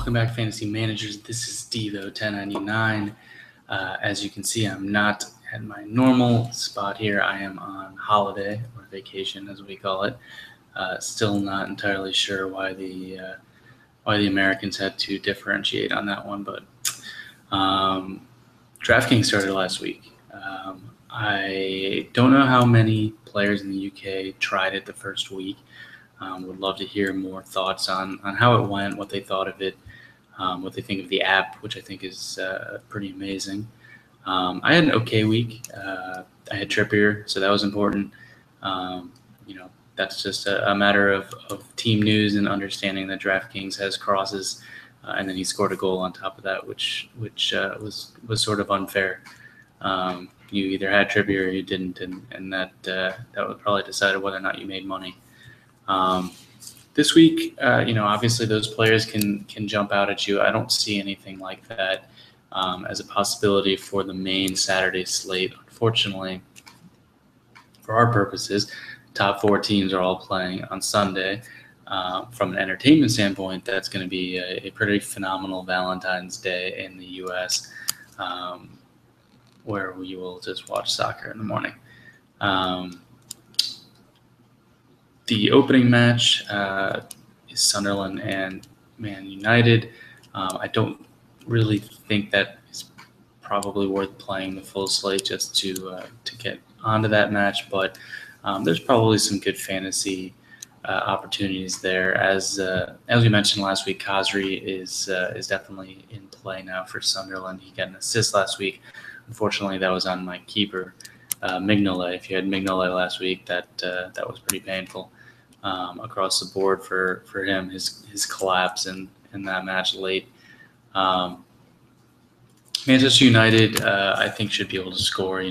Welcome back, Fantasy Managers. This is Devo1099. As you can see, I'm not at my normal spot here. I am on holiday or vacation, as we call it. Still not entirely sure why the Americans had to differentiate on that one, but Draftkings started last week. I don't know how many players in the UK tried it the first week. Would love to hear more thoughts on how it went, what they thought of it, what they think of the app, which I think is pretty amazing. I had an okay week. I had Trippier, so that was important. That's just a matter of team news and understanding that DraftKings has crosses, and then he scored a goal on top of that, which was sort of unfair. You either had Trippier or you didn't, and that would probably decide whether or not you made money. This week, obviously those players can jump out at you. I don't see anything like that as a possibility for the main Saturday slate. Unfortunately, for our purposes, top four teams are all playing on Sunday. From an entertainment standpoint, that's going to be a pretty phenomenal Valentine's Day in the U.S., where we will just watch soccer in the morning. The opening match is Sunderland and Man United. I don't really think that is probably worth playing the full slate just to get onto that match, but there's probably some good fantasy opportunities there. As we mentioned last week, Khazri is definitely in play now for Sunderland. He got an assist last week. Unfortunately, that was on my keeper, Mignolet. If you had Mignolet last week, that was pretty painful across the board for him. His collapse in that match late. Manchester United, I think, should be able to score.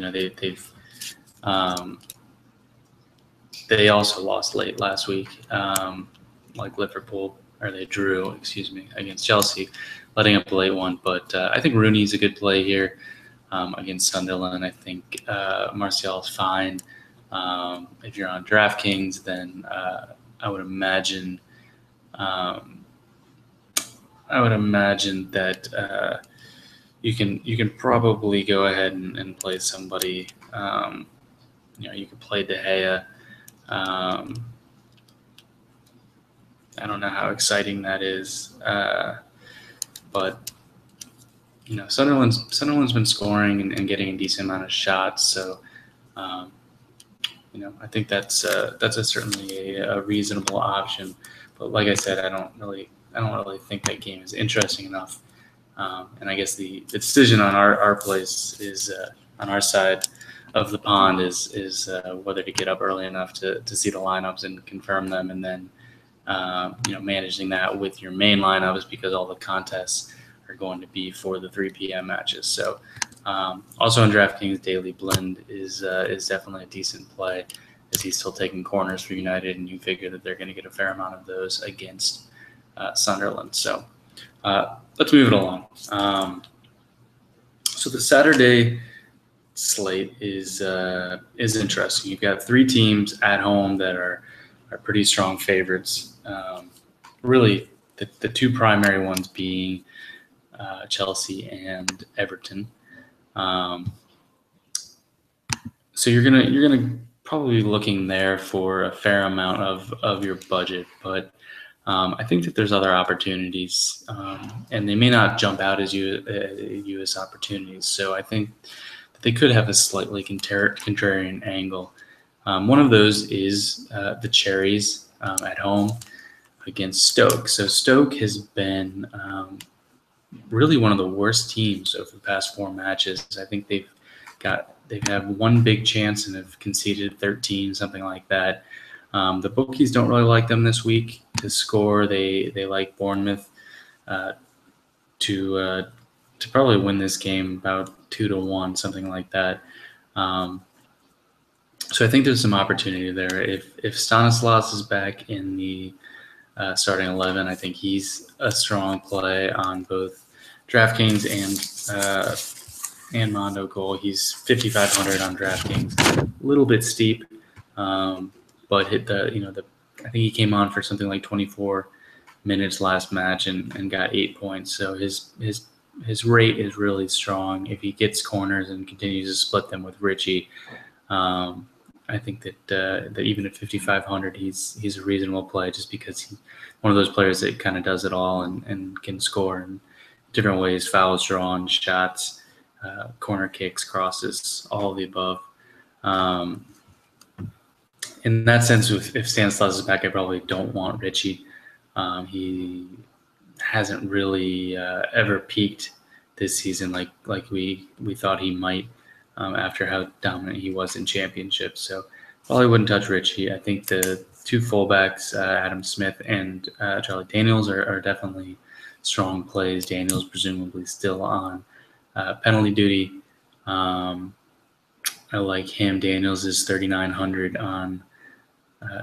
They also lost late last week, like Liverpool, or they drew, against Chelsea, letting up a late one. But I think Rooney's a good play here against Sunderland. I think Martial is fine. If you're on DraftKings, then I would imagine that you can probably go ahead and play somebody. You could play De Gea. I don't know how exciting that is, but Sunderland's been scoring and getting a decent amount of shots, so I think that's certainly a reasonable option. But like I said, I don't really think that game is interesting enough. And I guess the decision on our place is on our side of the pond is whether to get up early enough to see the lineups and confirm them, and then managing that with your main lineups, because all the contests are going to be for the 3 p.m. matches. So also on DraftKings, Daily Blend is definitely a decent play, as he's still taking corners for United, and you figure that they're going to get a fair amount of those against Sunderland. So let's move it along. So the Saturday slate is interesting. You've got 3 teams at home that are pretty strong favorites. Really, the 2 primary ones being Chelsea and Everton. So you're gonna probably be looking there for a fair amount of your budget, but I think that there's other opportunities, and they may not jump out as you as opportunities. So I think that they could have a slightly contrarian angle. One of those is the Cherries at home against Stoke. So Stoke has been really one of the worst teams over the past 4 matches. I think they've had one big chance and have conceded 13, something like that. The bookies don't really like them this week to score. They like Bournemouth to probably win this game about 2-1, something like that. So I think there's some opportunity there. If Stanislas is back in the starting 11, I think he's a strong play on both DraftKings and Mondogoal. He's 5,500 on DraftKings, a little bit steep, but hit I think he came on for something like 24 minutes last match and got 8 points. So his rate is really strong. If he gets corners and continues to split them with Richie, I think that even at 5,500, he's a reasonable play just because he's one of those players that kind of does it all and can score in different ways: fouls drawn, shots, corner kicks, crosses, all of the above. In that sense, if Stanislaus is back, I probably don't want Richie. He hasn't really ever peaked this season like we thought he might after how dominant he was in championships. So probably wouldn't touch Richie. I think the two fullbacks, Adam Smith and Charlie Daniels, are definitely strong plays. Daniels presumably still on penalty duty. I like him. Daniels is 3,900 on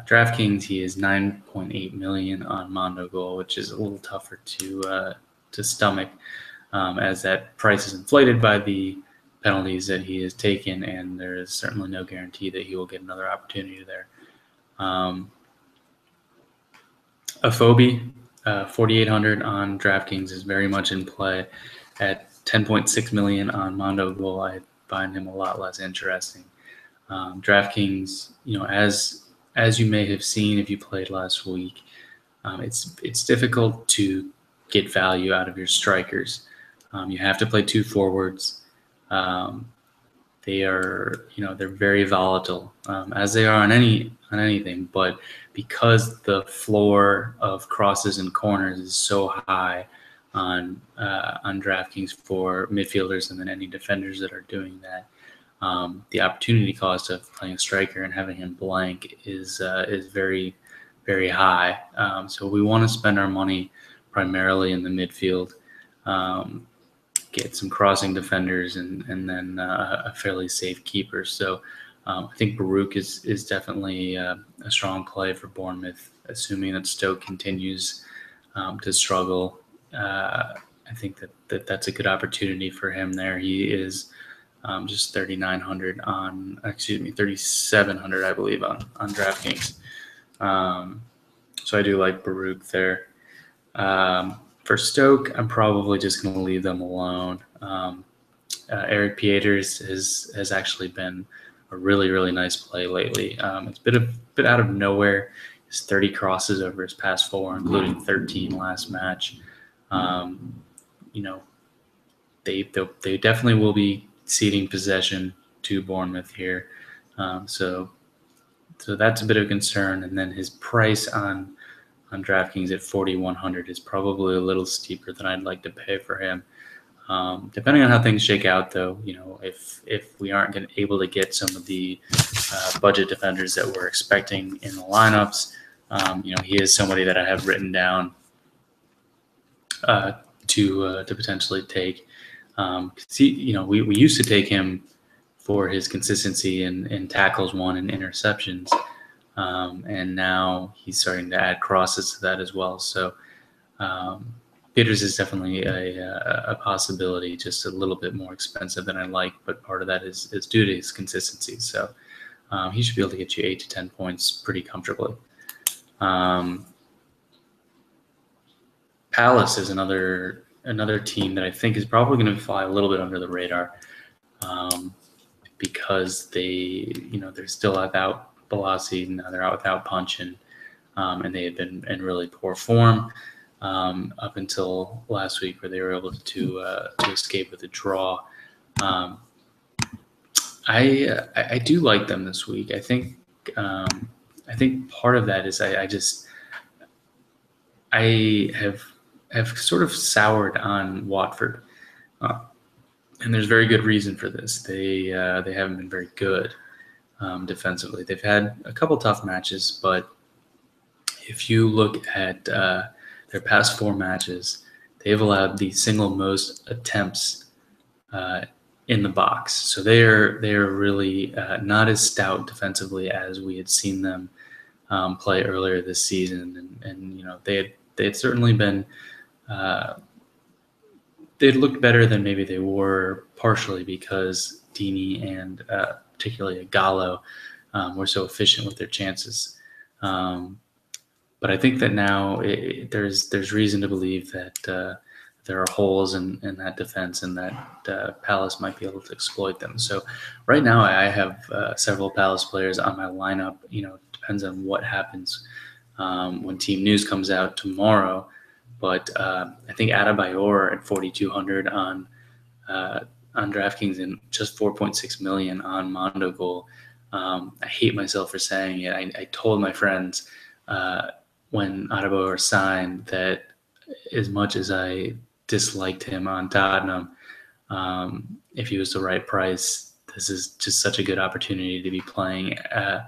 Draftkings. He is 9.8 million on Mondogoal, which is a little tougher to stomach, as that price is inflated by the penalties that he has taken, and there is certainly no guarantee that he will get another opportunity there. Afobe, 4,800 on Draftkings, is very much in play. At 10.6 million on Mondogoal, I find him a lot less interesting. Draftkings, as you may have seen if you played last week, it's difficult to get value out of your strikers. You have to play two forwards. They are, they're very volatile, as they are on anything. But because the floor of crosses and corners is so high on DraftKings for midfielders and then any defenders that are doing that, the opportunity cost of playing a striker and having him blank is very, very high. So we want to spend our money primarily in the midfield, get some crossing defenders, and then a fairly safe keeper. So I think Baruch is definitely a strong play for Bournemouth, assuming that Stoke continues to struggle. I think that's a good opportunity for him there. He is just 3,700, I believe, on DraftKings. So I do like Baruch there. For Stoke, I'm probably just going to leave them alone. Eric Pieters has actually been a really, really nice play lately. It's been a bit out of nowhere. He's 30 crosses over his past 4, including 13 last match. They definitely will be ceding possession to Bournemouth here. So that's a bit of a concern. And then his price on DraftKings at 4,100 is probably a little steeper than I'd like to pay for him. Depending on how things shake out, though, if we aren't able to get some of the budget defenders that we're expecting in the lineups, he is somebody that I have written down to potentially take. We used to take him for his consistency in tackles won and interceptions. And now he's starting to add crosses to that as well. So Peters is definitely a possibility, just a little bit more expensive than I like, but part of that is due to his consistency. So he should be able to get you 8 to 10 points pretty comfortably. Palace is another team that I think is probably going to fly a little bit under the radar, because they're still without Balassi, now they're out without Punch, and they had been in really poor form up until last week, where they were able to escape with a draw. I do like them this week. I think part of that is I have sort of soured on Watford, and there's very good reason for this. They haven't been very good defensively. They've had a couple tough matches, but if you look at their past 4 matches, they've allowed the single most attempts in the box. So they are really not as stout defensively as we had seen them play earlier this season, and they had certainly been. They looked better than maybe they were, partially because Dini and particularly Gallo were so efficient with their chances. But I think that now there's reason to believe that there are holes in that defense, and that Palace might be able to exploit them. So right now I have several Palace players on my lineup. Depends on what happens when team news comes out tomorrow. But I think Adebayor at 4,200 on DraftKings and just 4.6 million on Mondogoal. I hate myself for saying it. I told my friends when Adebayor signed that as much as I disliked him on Tottenham, if he was the right price, this is just such a good opportunity to be playing at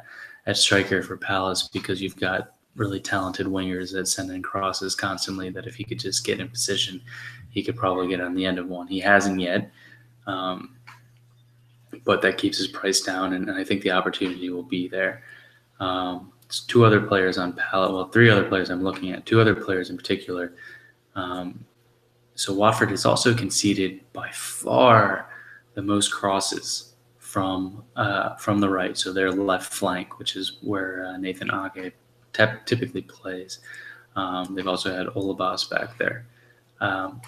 striker for Palace, because you've got really talented wingers that send in crosses constantly, that if he could just get in position, he could probably get on the end of one. He hasn't yet, but that keeps his price down, and I think the opportunity will be there. There's two other players on Palace, well, three other players I'm looking at, two other players in particular. So Watford has also conceded by far the most crosses from the right, so their left flank, which is where Nathan Ake typically plays. They've also had Olabas back there.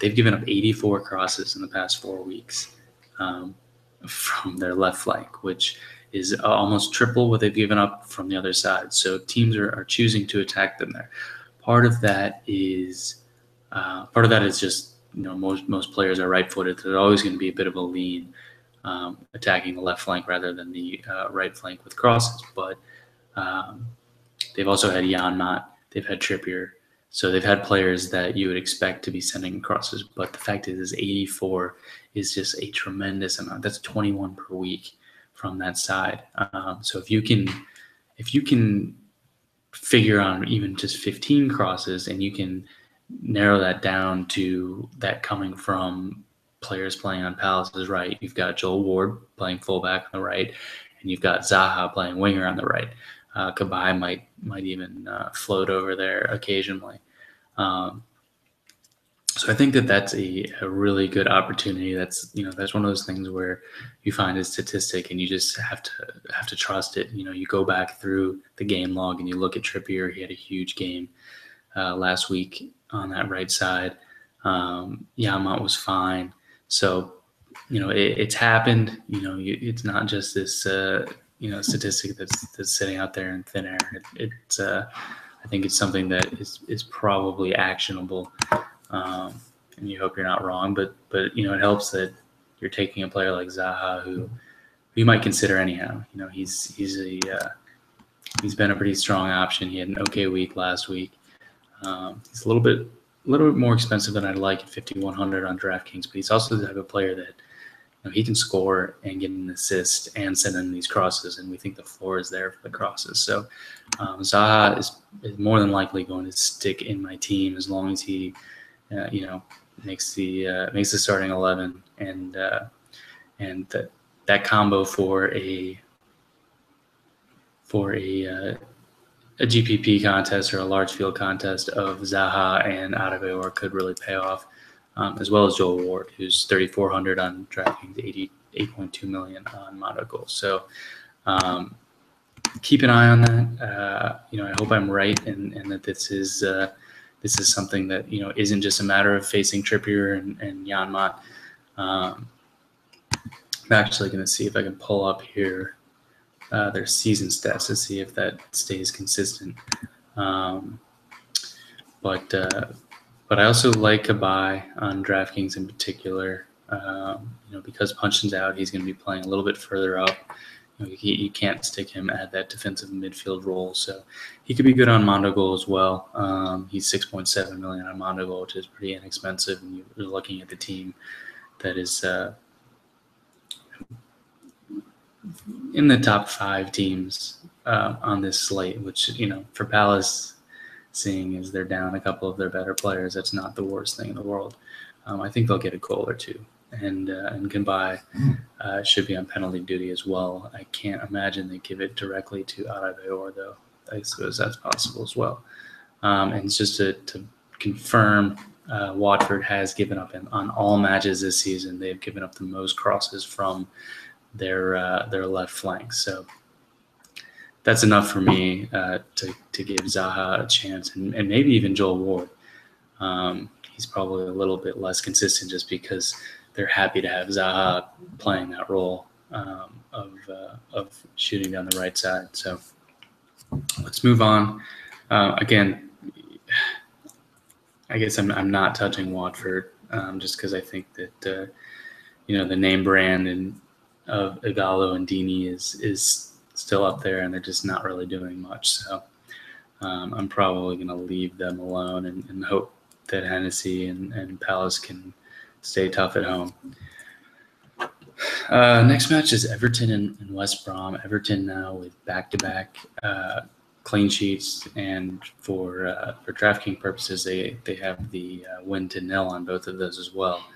They've given up 84 crosses in the past 4 weeks from their left flank, which is almost triple what they've given up from the other side. So teams are choosing to attack them there. Part of that is just most players are right-footed. There's always going to be a bit of a lean attacking the left flank rather than the right flank with crosses. But they've also had Janmaat, they've had Trippier, so they've had players that you would expect to be sending crosses. But the fact is 84 is just a tremendous amount. That's 21 per week from that side. So if you can figure on even just 15 crosses, and you can narrow that down to that coming from players playing on Palace's right, you've got Joel Ward playing fullback on the right, and you've got Zaha playing winger on the right. Cabaye might even float over there occasionally. So I think that's a really good opportunity. That's one of those things where you find a statistic and you just have to trust it. You go back through the game log and you look at Trippier. He had a huge game last week on that right side. Janmaat was fine. So it's happened. It's not just this statistic that's sitting out there in thin air. I think it's something that is probably actionable. And you hope you're not wrong, but it helps that you're taking a player like Zaha, who you might consider anyhow. He's been a pretty strong option. He had an okay week last week. He's a little bit more expensive than I'd like at 5,100 on DraftKings, but he's also the type of player that he can score and get an assist and send in these crosses, and we think the floor is there for the crosses. So Zaha is more than likely going to stick in my team as long as he makes the starting 11, and that combo for a GPP contest or a large field contest of Zaha and Adebayor could really pay off, as well as Joel Ward, who's 3,400 on DraftKings, 8.2 million on Mondogoal. So keep an eye on that. I hope I'm right, and that this is something that isn't just a matter of facing Trippier and Janmaat. I'm actually going to see if I can pull up here their season stats to see if that stays consistent. But I also like Cabaye on DraftKings in particular. Because Punchin's out, he's going to be playing a little bit further up. You can't stick him at that defensive midfield role, so he could be good on Mondogoal as well. He's 6.7 million on Mondogoal, which is pretty inexpensive, and you're looking at the team that is in the top 5 teams on this slate, which, for Palace, seeing as they're down a couple of their better players, that's not the worst thing in the world. I think they'll get a goal or two, and Cabaye should be on penalty duty as well. I can't imagine they give it directly to Adebayor, though. I suppose that's possible as well. And just to confirm, Watford has given up on all matches this season. They've given up the most crosses from their left flank. So that's enough for me to give Zaha a chance, and maybe even Joel Ward. He's probably a little bit less consistent just because they're happy to have Zaha playing that role of shooting down the right side. So let's move on. Again, I guess I'm not touching Watford just because I think that the name brand of Igalo and Dini is still up there, and they're just not really doing much. So I'm probably going to leave them alone and hope that Hennessy and Palace can stay tough at home. Next match is Everton and West Brom. Everton now with back-to-back clean sheets, and for DraftKings purposes, they have the win to nil on both of those as well.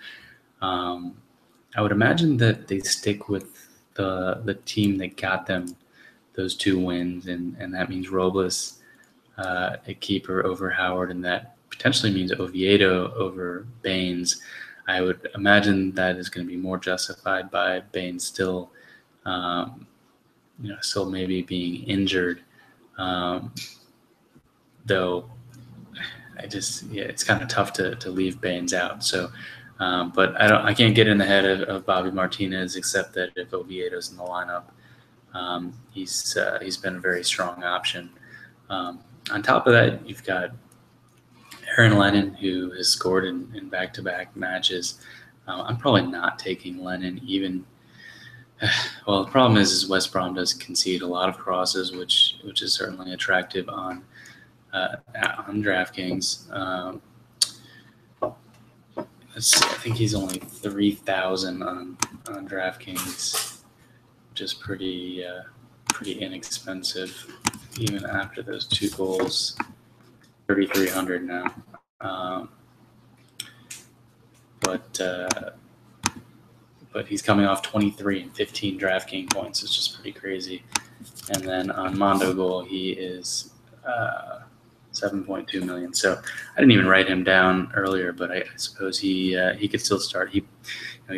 I would imagine that they stick with the team that got them those 2 wins, and that means Robles at keeper over Howard, and that potentially means Oviedo over Baines. I would imagine that is going to be more justified by Baines still maybe being injured. Though it's kind of tough to leave Baines out. So, but I can't get in the head of Bobby Martinez, except that if Oviedo's in the lineup, he's been a very strong option. On top of that, you've got Aaron Lennon, who has scored in back-to-back matches. I'm probably not taking Lennon even. Well, the problem is West Brom does concede a lot of crosses, which is certainly attractive on DraftKings. I think he's only 3,000 on DraftKings, which is pretty inexpensive, even after those 2 goals. 3,300 now, but he's coming off 23 and 15 DraftKings points. It's just pretty crazy. And then on Mondogoal, he is 7.2 million. So I didn't even write him down earlier, but I suppose he could still start. He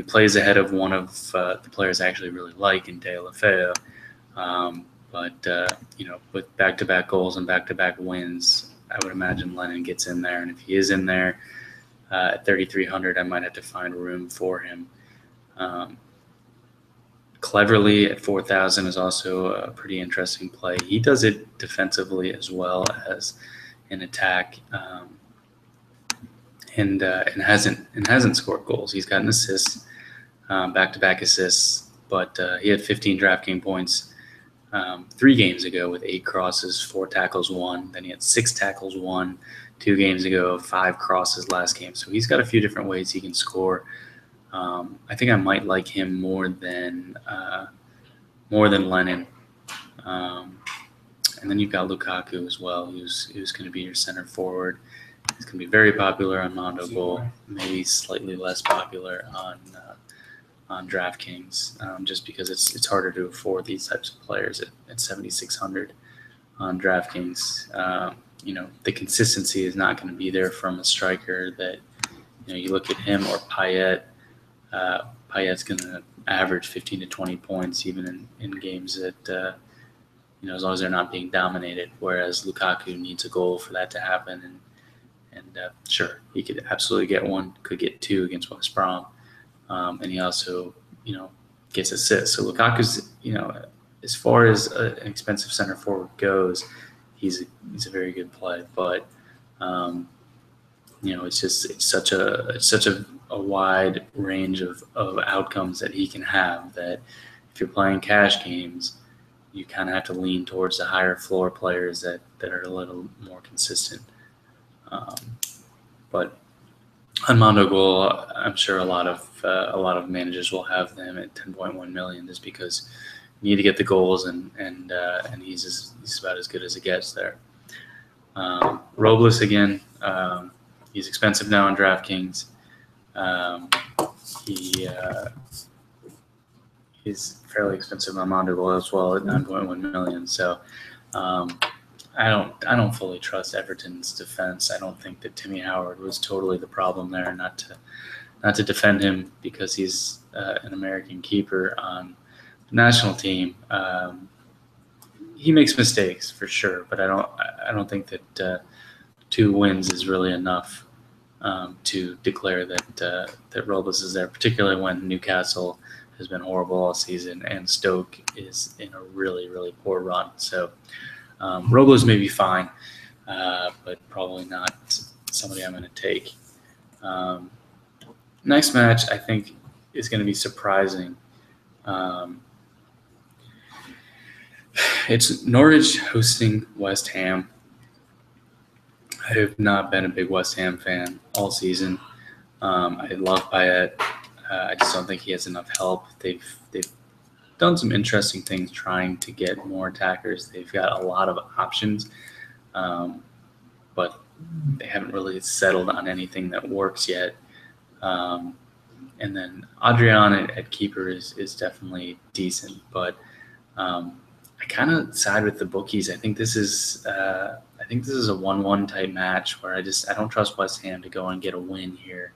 plays ahead of one of the players I actually really like in De La Feo. But with back-to-back goals and back-to-back wins, I would imagine Lennon gets in there. And if he is in there at 3,300, I might have to find room for him. Cleverly at 4,000 is also a pretty interesting play. He does it defensively as well as in attack, and hasn't scored goals. He's got an assist, back-to-back assists, but he had 15 DraftKings points 3 games ago with 8 crosses, 4 tackles, 1. Then he had 6 tackles, 1. 2 games ago, 5 crosses last game. So he's got a few different ways he can score. I think I might like him more than Lennon. And then you've got Lukaku as well, who's going to be your center forward. He's going to be very popular on Mondogoal, maybe slightly less popular on DraftKings, just because it's harder to afford these types of players at 7,600 on DraftKings. The consistency is not going to be there from a striker that you look at him or Payet. Payet's going to average 15 to 20 points even in games that as long as they're not being dominated. Whereas Lukaku needs a goal for that to happen, and sure, he could absolutely get 1, could get 2 against West Brom. And he also, gets assists. So Lukaku's, as far as an expensive center forward goes, he's a very good play. But it's such a wide range of outcomes that he can have that if you're playing cash games, you kind of have to lean towards the higher floor players that are a little more consistent. But on Mondogoal, I'm sure a lot of managers will have them at 10.1 million just because you need to get the goals, and he's about as good as it gets there. Robles again, he's expensive now on DraftKings. He's fairly expensive on Mondogoal as well at 9.1 million. So I don't fully trust Everton's defense. I don't think that Timmy Howard was totally the problem there. Not to defend him because he's an American keeper on the national team. he makes mistakes for sure, but I don't think that 2 wins is really enough to declare that Robles is there, particularly when Newcastle has been horrible all season and Stoke is in a really, really poor run. So Robles may be fine, but probably not somebody I'm going to take. Next match, I think, is going to be surprising. It's Norwich hosting West Ham. I have not been a big West Ham fan all season. I love Payet. I just don't think he has enough help. They've done some interesting things trying to get more attackers. They've got a lot of options, but they haven't really settled on anything that works yet. And then Adrian at keeper is definitely decent, but I kind of side with the bookies. I think this is a 1-1 type match where I don't trust West Ham to go and get a win here.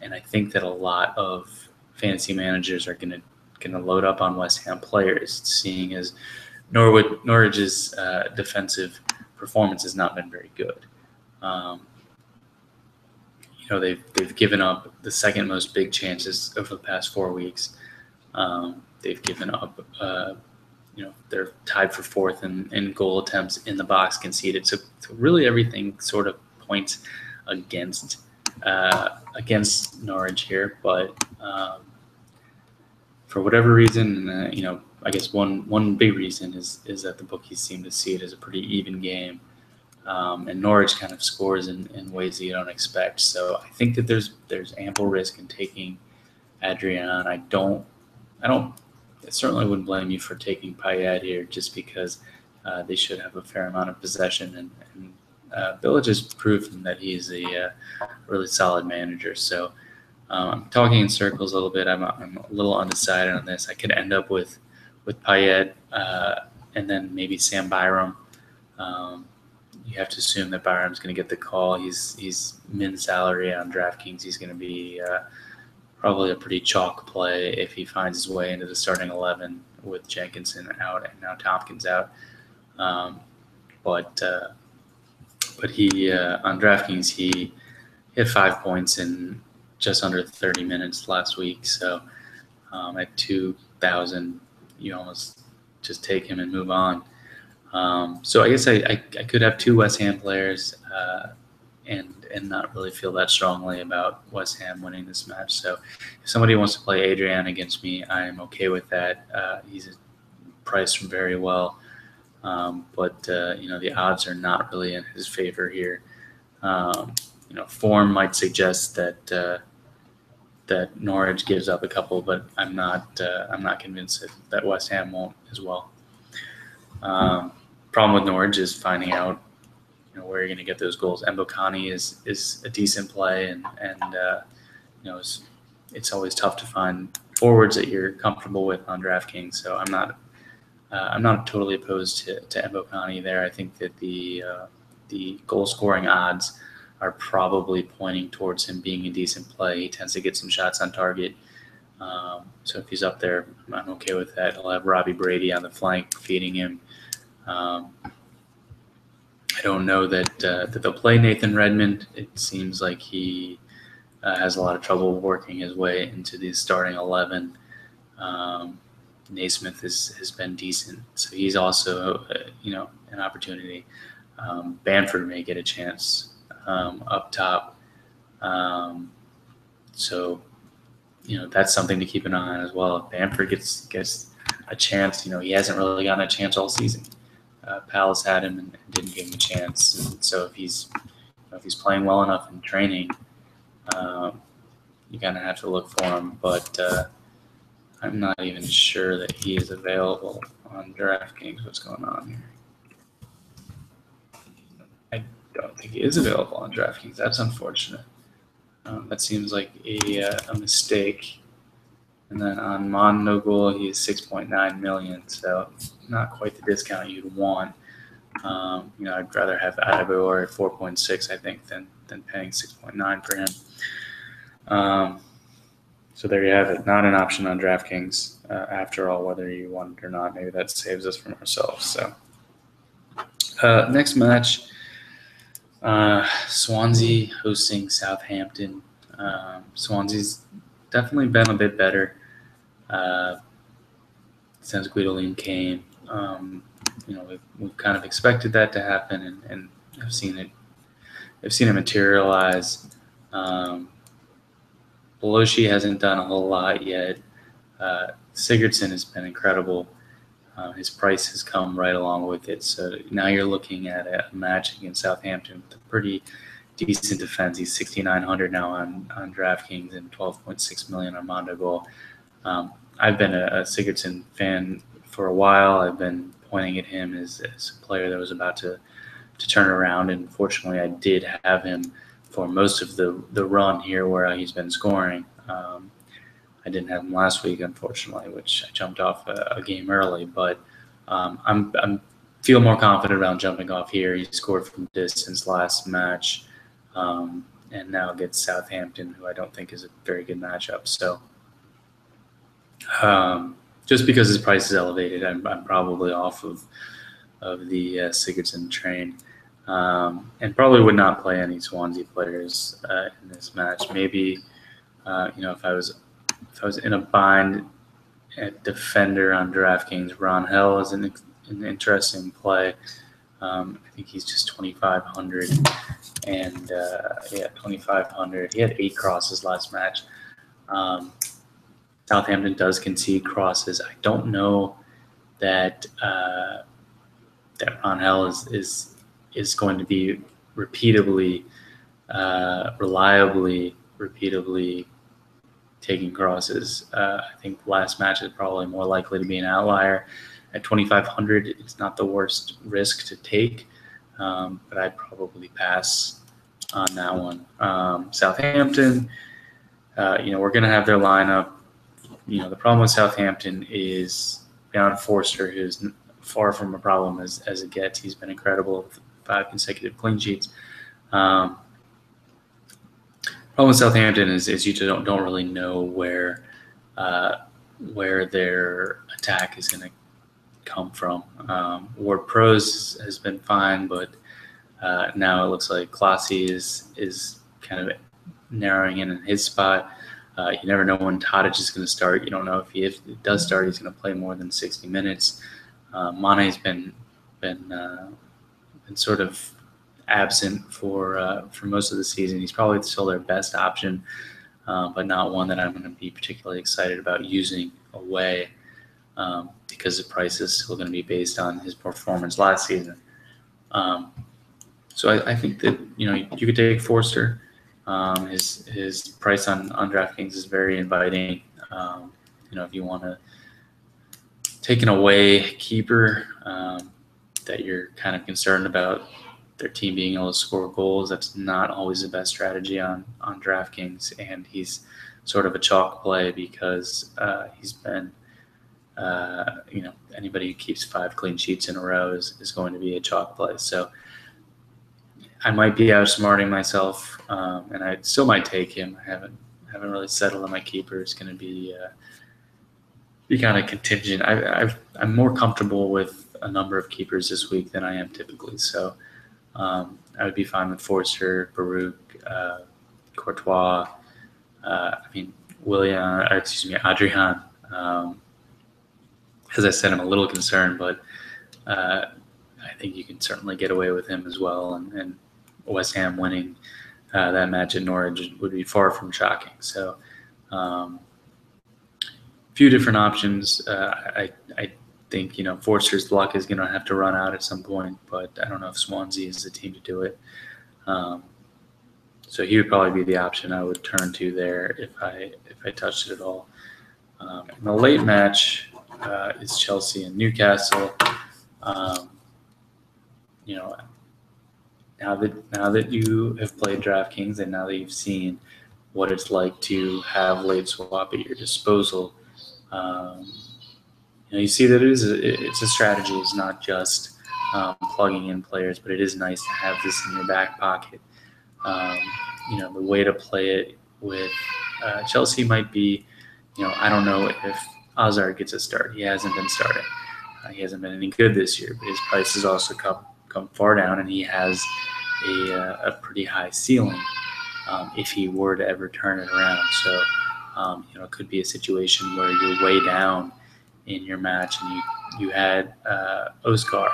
And I think that a lot of fantasy managers are going to load up on West Ham players, seeing as Norwich's defensive performance has not been very good. They've given up the second most big chances over the past 4 weeks. They've given up. They're tied for fourth in goal attempts in the box conceded. So really everything sort of points against Norwich here, but for whatever reason, I guess one big reason is that the bookies seem to see it as a pretty even game, and Norwich kind of scores in ways that you don't expect. So I think that there's ample risk in taking Adrian. I certainly wouldn't blame you for taking Payet here, just because they should have a fair amount of possession, and Village has proven that he's a really solid manager. So I'm talking in circles a little bit. I'm a little undecided on this. I could end up with Payet and then maybe Sam Byram. You have to assume that Byram's going to get the call. He's min salary on DraftKings. He's going to be probably a pretty chalk play if he finds his way into the starting 11 with Jenkinson out and now Tompkins out. But he on DraftKings he hit 5 points in just under 30 minutes last week. So at 2,000, you almost just take him and move on. So I guess I could have 2 West Ham players and not really feel that strongly about West Ham winning this match. So if somebody wants to play Adrian against me, I am okay with that. He's priced very well, but the odds are not really in his favor here. Form might suggest that Norwich gives up a couple, but I'm not convinced that West Ham won't as well. Problem with Norwich is finding out where you're going to get those goals. Mbokani is a decent play, and it's always tough to find forwards that you're comfortable with on DraftKings. So I'm not totally opposed to Mbokani there. I think that the goal scoring odds are probably pointing towards him being a decent play. He tends to get some shots on target. So if he's up there, I'm okay with that. He'll have Robbie Brady on the flank feeding him. I don't know that they'll play Nathan Redmond. It seems like he has a lot of trouble working his way into the starting 11. Naismith has been decent, so he's also an opportunity. Bamford may get a chance up top, so that's something to keep an eye on as well. If Bamford gets a chance, he hasn't really gotten a chance all season. Palace had him and didn't give him a chance. And so if he's playing well enough in training, you kind of have to look for him. But I'm not even sure that he is available on DraftKings. What's going on here? I don't think he is available on DraftKings. That's unfortunate. That seems like a mistake. And then on Mondogoal, he's 6.9 million, so not quite the discount you'd want. I'd rather have Adebayor at 4.6, I think, than paying 6.9 for him. So there you have it. Not an option on DraftKings after all, whether you want it or not. Maybe that saves us from ourselves. So next match, Swansea hosting Southampton. Swansea's definitely been a bit better since Guidolin came. We've kind of expected that to happen, and I've seen it. I've seen it materialize. Beloshi hasn't done a whole lot yet. Sigurdsson has been incredible. His price has come right along with it. So now you're looking at a match against Southampton with a pretty decent defense. He's 6,900 now on DraftKings and 12.6 million on Mondogoal. I've been a Sigurdsson fan for a while. I've been pointing at him as a player that was about to turn around, and fortunately I did have him for most of the run here where he's been scoring. I didn't have him last week, unfortunately, which I jumped off a game early. But I'm feel more confident about jumping off here. He scored from distance last match, and now gets Southampton, who I don't think is a very good matchup. So just because his price is elevated, I'm probably off of the Sigurdsson train, and probably would not play any Swansea players in this match. Maybe if I was in a bind at defender on DraftKings, Ron Hell is an interesting play. I think he's just 2,500, and 2,500. He had 8 crosses last match. Southampton does concede crosses. I don't know that Ron Hell is going to be repeatedly taking crosses. I think last match is probably more likely to be an outlier. At 2,500, it's not the worst risk to take, but I'd probably pass on that one. Southampton, we're going to have their lineup. The problem with Southampton is beyond Forster, who's far from a problem as it gets. He's been incredible with 5 consecutive clean sheets. Problem with Southampton is you don't really know where their attack is going to come from. Ward-Prowse has been fine, but now it looks like Klasi is kind of narrowing in his spot. You never know when Tadic is going to start. You don't know if he does start, he's going to play more than 60 minutes. Mane's been sort of absent for most of the season. He's probably still their best option, but not one that I'm going to be particularly excited about using away because the price is still going to be based on his performance last season. So I think that you could take Forster. His price on DraftKings is very inviting. If you want to take an away keeper that you're kind of concerned about their team being able to score goals, that's not always the best strategy on DraftKings. And he's sort of a chalk play because he's been, anybody who keeps 5 clean sheets in a row is going to be a chalk play. So I might be outsmarting myself, and I still might take him. I haven't really settled on my keeper. It's going to be kind of contingent. I'm more comfortable with a number of keepers this week than I am typically. So I would be fine with Forster, Baruch, Courtois. Adrian. As I said, I'm a little concerned, but I think you can certainly get away with him as well. And West Ham winning that match at Norwich would be far from shocking. So a few different options. I think, Forster's luck is going to have to run out at some point, but I don't know if Swansea is the team to do it. So he would probably be the option I would turn to there if I touched it at all. In the late match is Chelsea and Newcastle. Now that you have played DraftKings and now that you've seen what it's like to have late swap at your disposal, you see that it's a strategy. It's not just plugging in players, but it is nice to have this in your back pocket. The way to play it with Chelsea might be I don't know if Azar gets a start. He hasn't been starting. He hasn't been any good this year, but his price has also come far down, and he has a pretty high ceiling if he were to ever turn it around. So, it could be a situation where you're way down in your match and you had Oscar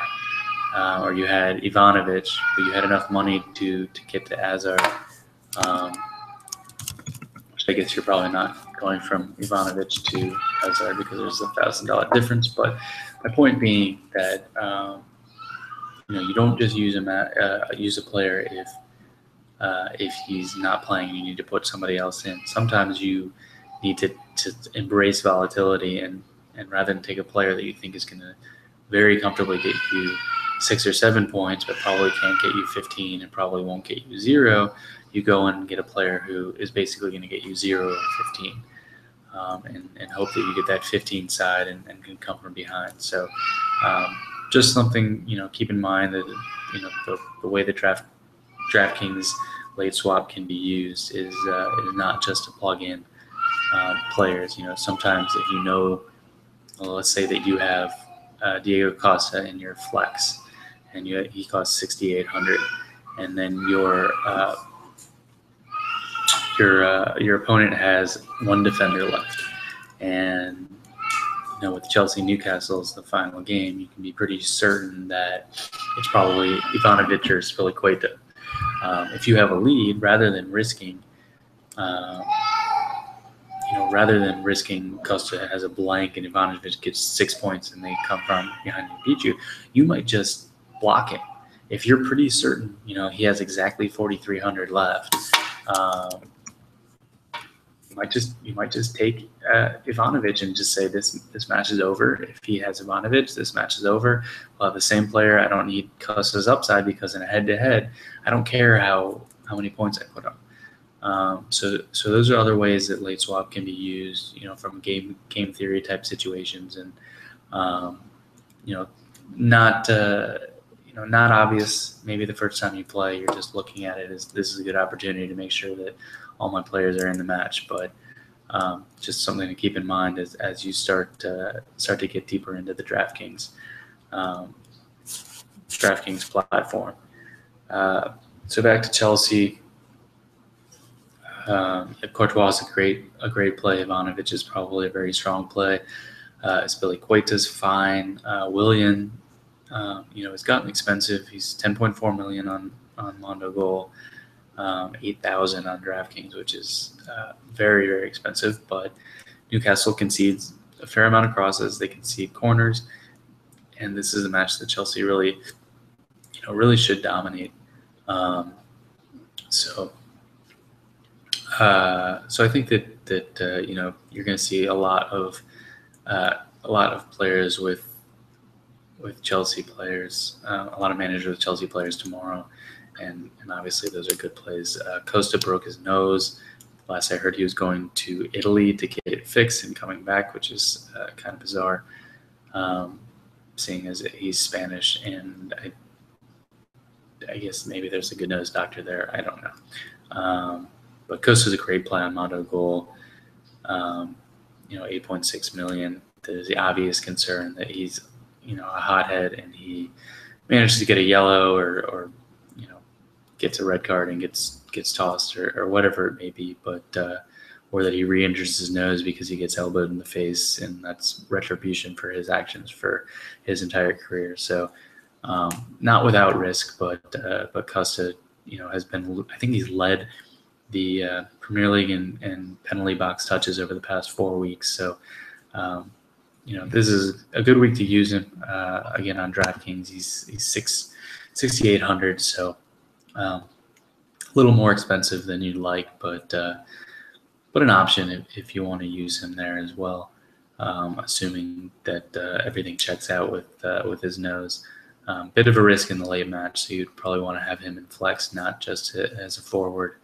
or you had Ivanovic, but you had enough money to get to Azar, which I guess you're probably not going from Ivanovic to Azar because there's $1,000 difference. But my point being that you don't just use a player if he's not playing and you need to put somebody else in. Sometimes you need to embrace volatility and rather than take a player that you think is going to very comfortably get you 6 or 7 points, but probably can't get you 15 and probably won't get you 0, you go and get a player who is basically going to get you 0 or 15, and hope that you get that 15 side and can come from behind. So just something, keep in mind that, the way the Draftkings late swap can be used is not just to plug in players. Sometimes if let's say that you have Diego Costa in your flex, and he costs 6,800, and then your opponent has one defender left, and with Chelsea Newcastle's the final game, you can be pretty certain that it's probably Ivanovic or Spilicueta. If you have a lead, rather than risking Costa has a blank and Ivanovic gets 6 points and they come from behind and beat you, you might just block him. If you're pretty certain, he has exactly 4,300 left, you might just take Ivanovic and just say this match is over. If he has Ivanovic, this match is over. We'll have the same player. I don't need Costa's upside because in a head-to-head, I don't care how many points I put on. So those are other ways that late swap can be used, from game theory type situations, and not obvious. Maybe the first time you play, you're just looking at it as this is a good opportunity to make sure that all my players are in the match, but just something to keep in mind as you start to get deeper into the Draftkings platform. So back to Chelsea. Courtois is a great play. Ivanovic is probably a very strong play. Spilicueta's fine. Willian, has gotten expensive. He's 10.4 million on Mondogoal. 8,000 on DraftKings, which is very, very expensive. But Newcastle concedes a fair amount of crosses. They concede corners, and this is a match that Chelsea really should dominate. So I think that you're going to see a lot of players with Chelsea players, a lot of managers with Chelsea players tomorrow. And obviously those are good plays. Costa broke his nose. Last I heard, he was going to Italy to get it fixed and coming back, which is kind of bizarre, seeing as he's Spanish. And I guess maybe there's a good nose doctor there. I don't know. But Costa's a great play on Mondogoal. 8.6 million. There's the obvious concern that he's a hothead and he manages to get a yellow or gets a red card and gets tossed or whatever it may be, but or that he re-injures his nose because he gets elbowed in the face, and that's retribution for his actions for his entire career. So not without risk, but Costa, has been, I think he's led the Premier League in penalty box touches over the past 4 weeks. So this is a good week to use him. Again, on DraftKings, he's 6,800, so a little more expensive than you'd like, but an option if you want to use him there as well, assuming that everything checks out with his nose. Bit of a risk in the late match, so you'd probably want to have him in flex, not just as a forward.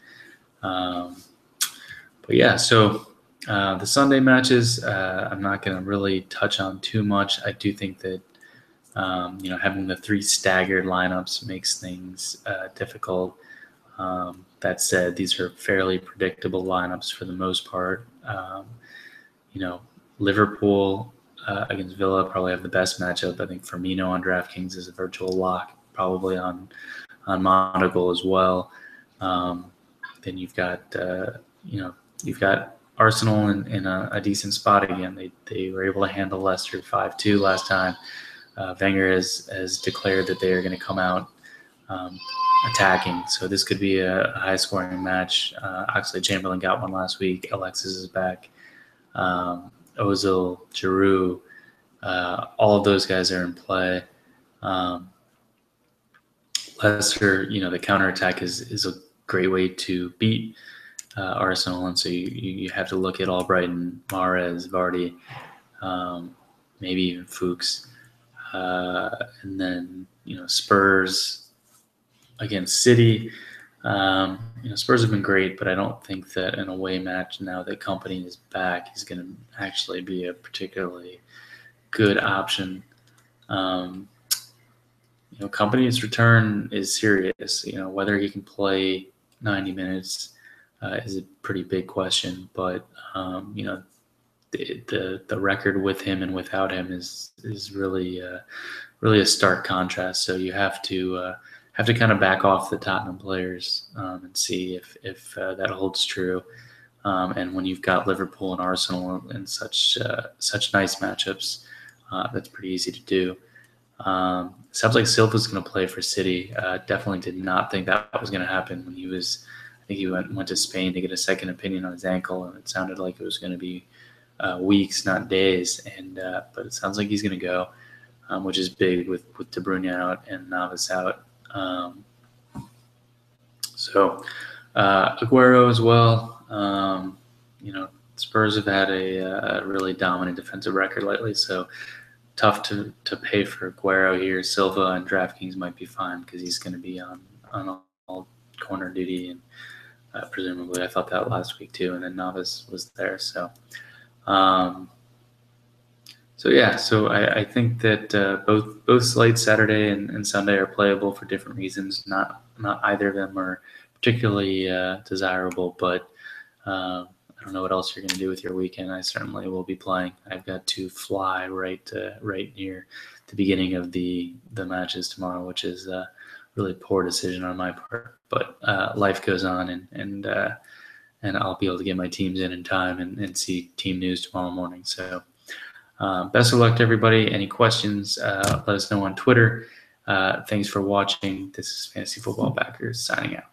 But yeah, so the Sunday matches, I'm not going to really touch on too much. I do think that having the 3 staggered lineups makes things difficult. That said, these are fairly predictable lineups for the most part. Liverpool against Villa probably have the best matchup. I think Firmino on DraftKings is a virtual lock, probably on Mondogoal as well. Then you've got Arsenal in a decent spot again. They were able to handle Leicester 5-2 last time. Wenger has declared that they are going to come out attacking. So this could be a high-scoring match. Actually, Chamberlain got one last week. Alexis is back. Ozil, Giroud, all of those guys are in play. Leicester, the counterattack is a great way to beat Arsenal, and so you have to look at Albrighton, Mahrez, Vardy, maybe even Fuchs, and then Spurs against City. Spurs have been great, but I don't think that an away match, now that Kompany is back, is going to actually be a particularly good option. Kompany's return is serious. Whether he can play 90 minutes is a pretty big question. But the record with him and without him is really a stark contrast. So you have to kind of back off the Tottenham players and see if that holds true. And when you've got Liverpool and Arsenal in such nice matchups, that's pretty easy to do. Sounds like Silva's going to play for City. Definitely did not think that was going to happen when I think he went to Spain to get a second opinion on his ankle, and it sounded like it was going to be weeks, not days. But it sounds like he's going to go, which is big with De Bruyne out and Navas out. So Aguero as well. Spurs have had a really dominant defensive record lately, so tough to pay for Aguero here. Silva and DraftKings might be fine because he's going to be on all corner duty, and presumably I thought that last week too. And then Navas was there, so I think that both slates, Saturday and Sunday, are playable for different reasons. Not either of them are particularly desirable, but I don't know what else you're going to do with your weekend. I certainly will be playing. I've got to fly right near the beginning of the matches tomorrow, which is a really poor decision on my part. But life goes on, and I'll be able to get my teams in time and see team news tomorrow morning. So best of luck to everybody. Any questions, let us know on Twitter. Thanks for watching. This is Fantasy Football Backers signing out.